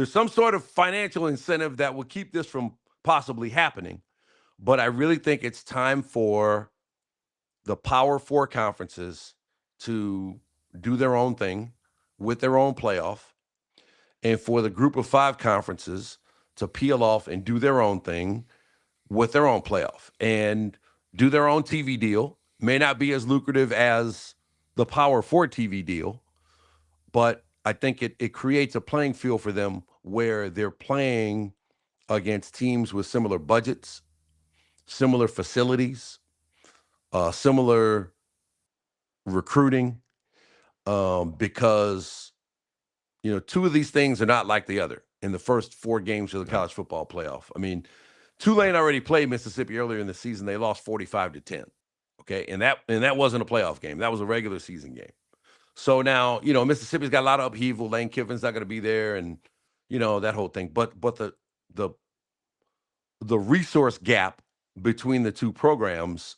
there's some sort of financial incentive that will keep this from possibly happening. But I really think it's time for the Power Four conferences to do their own thing with their own playoff, and for the Group of Five conferences to peel off and do their own thing with their own playoff and do their own TV deal. May not be as lucrative as the Power Four TV deal, but I think it creates a playing field for them where they're playing against teams with similar budgets, similar facilities, similar recruiting, because two of these things are not like the other in the first four games of the college football playoff. I mean, Tulane already played Mississippi earlier in the season. They lost 45-10. Okay, and that wasn't a playoff game. That was a regular season game. So now, Mississippi's got a lot of upheaval. Lane Kiffin's not going to be there, and that whole thing. But the resource gap between the two programs,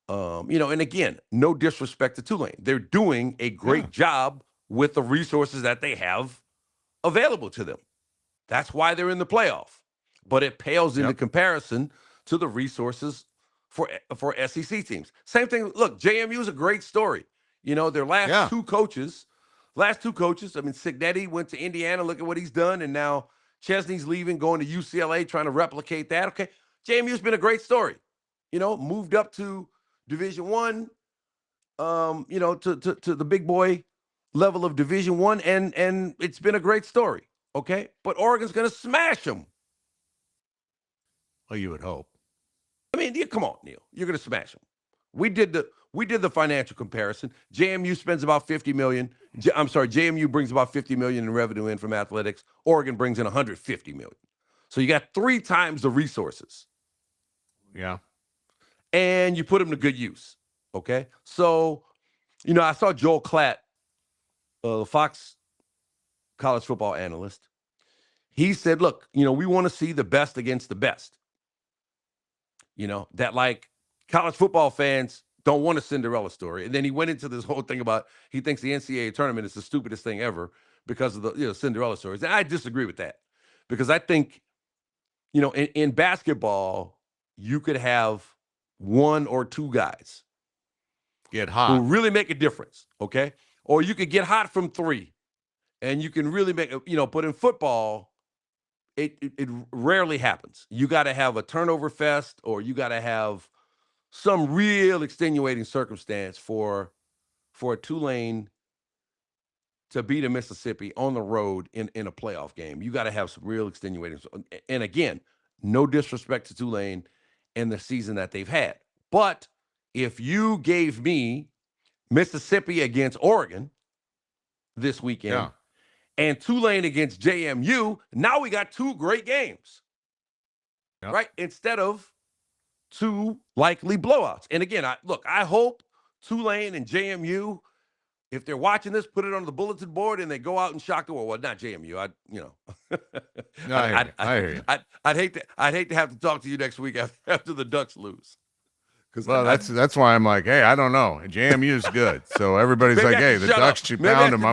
and again, no disrespect to Tulane. They're doing a great job with the resources that they have available to them. That's why they're in the playoff. But it pales into comparison to the resources for SEC teams. Same thing. Look, JMU is a great story. Their last two coaches. I mean, Cignetti went to Indiana. Look at what he's done. And now Chesney's leaving, going to UCLA, trying to replicate that. Okay. JMU's been a great story. Moved up to Division One, to the big boy level of Division One, and it's been a great story. Okay. But Oregon's going to smash them. Well, you would hope. I mean, come on, Neil. You're going to smash them. We did the financial comparison. JMU spends about $50 million. JMU brings about $50 million in revenue in from athletics. Oregon brings in $150 million. So you got 3 times the resources. Yeah. And you put them to good use. Okay. So, I saw Joel Klatt, the Fox college football analyst. He said, look, we want to see the best against the best. That like college football fans don't want a Cinderella story. And then he went into this whole thing about he thinks the NCAA tournament is the stupidest thing ever because of the Cinderella stories. And I disagree with that because I think, in basketball, you could have 1 or 2 guys get hot who really make a difference. Okay. Or you could get hot from 3 and you can really make, but in football, it rarely happens. You got to have a turnover fest or you got to have some real extenuating circumstance for a Tulane to beat a Mississippi on the road in a playoff game. You got to have some real extenuating. And again, no disrespect to Tulane and the season that they've had. But if you gave me Mississippi against Oregon this weekend and Tulane against JMU, now we got 2 great games, right? Instead of 2 likely blowouts. And again, I hope Tulane and JMU, if they're watching this, put it on the bulletin board and they go out and shock the world. Well, not JMU. I hear you. I'd hate to have to talk to you next week after the Ducks lose. Well, that's why I'm like, hey, I don't know. JMU's good, so everybody's like, hey, the Ducks should pound them.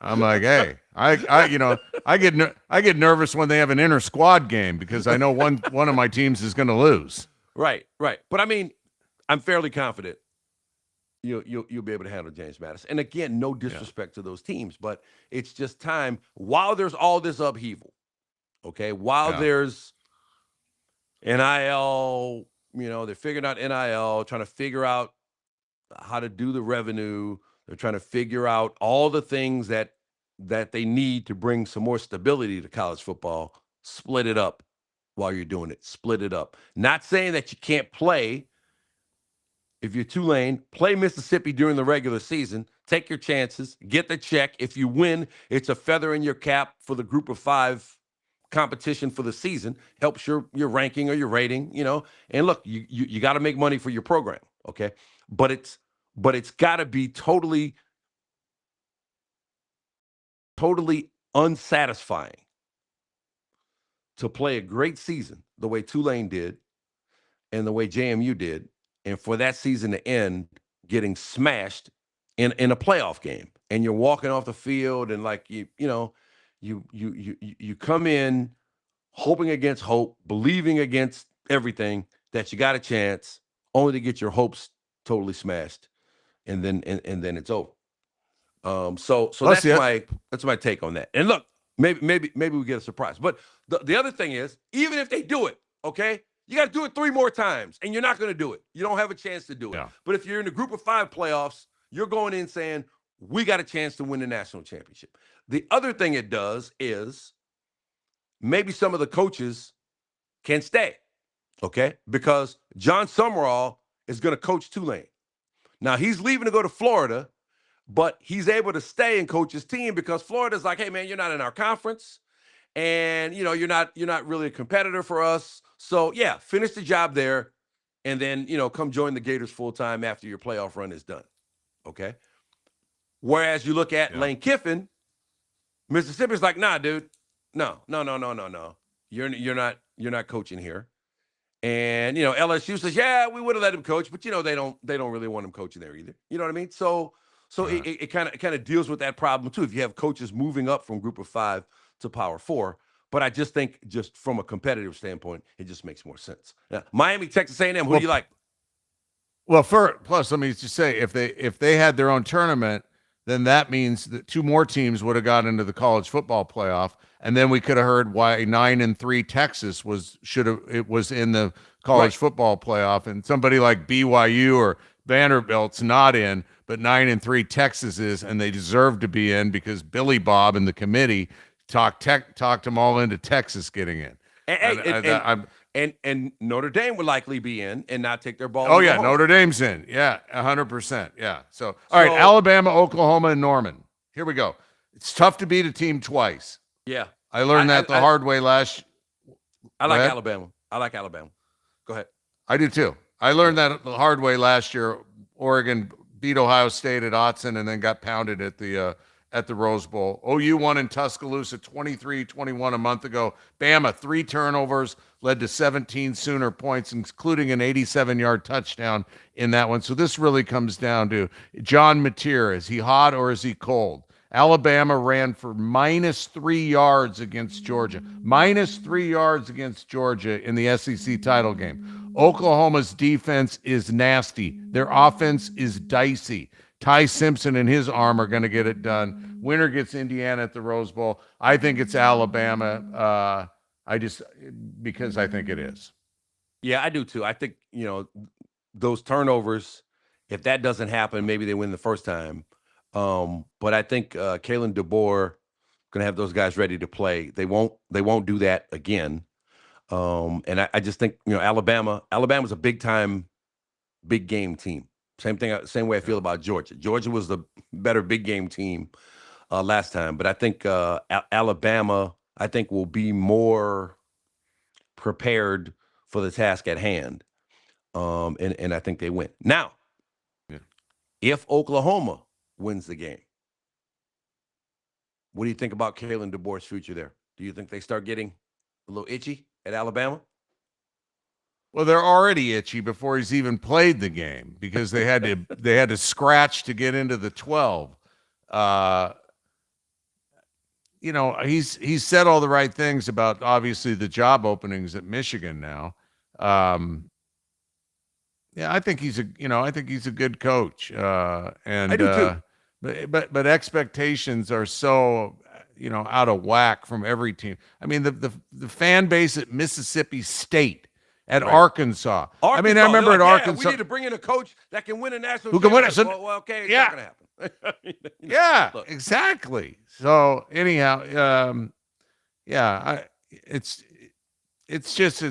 I'm like, hey, I get nervous when they have an inter squad game because I know one of my teams is going to lose. Right. But I mean, I'm fairly confident you'll be able to handle James Madison. And again, no disrespect to those teams, but it's just time while there's all this upheaval. Okay, while there's NIL. They're figuring out NIL, trying to figure out how to do the revenue. They're trying to figure out all the things that they need to bring some more stability to college football. Split it up while you're doing it. Split it up. Not saying that you can't play. If you're Tulane, play Mississippi during the regular season. Take your chances. Get the check. If you win, it's a feather in your cap for the Group of 5 competition for the season. Helps your ranking or your rating, and look, you got to make money for your program. Okay. But it's got to be totally unsatisfying to play a great season the way Tulane did and the way JMU did, and for that season to end getting smashed in a playoff game, and you're walking off the field and like you You come in hoping against hope, believing against everything that you got a chance, only to get your hopes totally smashed, and then it's over. So Plus, that's my take on that. And look, maybe we get a surprise. But the other thing is, even if they do it, okay, you got to do it 3 more times, and you're not going to do it. You don't have a chance to do it. Yeah. But if you're in the group of 5 playoffs, you're going in saying, we got a chance to win the national championship. The other thing it does is maybe some of the coaches can stay, okay? Because John Summerall is going to coach Tulane. Now, he's leaving to go to Florida, but he's able to stay and coach his team because Florida's like, hey, man, you're not in our conference, and, you're not really a competitor for us. So, yeah, finish the job there, and then, come join the Gators full-time after your playoff run is done, okay? Whereas you look at Lane Kiffin, Mississippi's like, nah, dude, no. You're not coaching here. And LSU says, yeah, we would have let him coach, but they don't really want him coaching there either. You know what I mean? So it kind of deals with that problem too. If you have coaches moving up from group of 5 to power 4, but I just think just from a competitive standpoint, it just makes more sense. Now, Miami, Texas A&M, who do you like? Well, plus, let me just say, if they had their own tournament, then that means that 2 more teams would have got into the college football playoff, and then we could have heard why 9-3 Texas was in the college football playoff, and somebody like BYU or Vanderbilt's not in, but 9-3 Texas is, and they deserve to be in because Billy Bob and the committee talked them all into Texas getting in. And Notre Dame would likely be in and not take their ball. Oh, yeah, Notre Dame's in. Yeah, 100%. Yeah. So, all right, Alabama, Oklahoma, and Norman. Here we go. It's tough to beat a team twice. Yeah. I learned that the hard way last. I like Alabama. Go ahead. I do too. I learned that the hard way last year. Oregon beat Ohio State at Autzen and then got pounded at the Rose Bowl. OU won in Tuscaloosa 23-21 a month ago. Bama, 3 turnovers, led to 17 Sooner points, including an 87-yard touchdown in that one. So this really comes down to John Mateer. Is he hot or is he cold? Alabama ran for -3 yards against Georgia. -3 yards against Georgia in the SEC title game. Oklahoma's defense is nasty. Their offense is dicey. Ty Simpson and his arm are going to get it done. Winner gets Indiana at the Rose Bowl. I think it's Alabama. Because I think it is. Yeah, I do too. I think, those turnovers, if that doesn't happen, maybe they win the first time. But I think Kalen DeBoer going to have those guys ready to play. They won't do that again. And I just think, Alabama's a big game team. Same way I feel about Georgia. Georgia was the better big game team last time, but I think Alabama, will be more prepared for the task at hand, and I think they win. Now, if Oklahoma wins the game, what do you think about Kalen DeBoer's future there? Do you think they start getting a little itchy at Alabama? Well, they're already itchy before he's even played the game because they had to scratch to get into the 12. He's said all the right things about obviously the job openings at Michigan now. I think he's a good coach. And I do too. But expectations are so out of whack from every team. I mean, the fan base at Mississippi State. At Arkansas. I mean, I remember at Arkansas. We need to bring in a coach that can win a national who can win it. So, well, okay, it's not going to happen. Exactly. So anyhow, it's just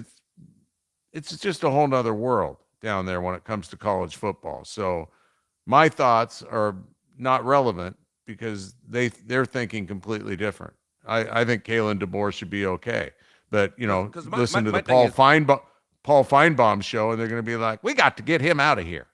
a whole nother world down there when it comes to college football. So my thoughts are not relevant because they're thinking completely different. I think Kalen DeBoer should be okay, but listen to the Paul Feinbaum show, and they're going to be like, we got to get him out of here.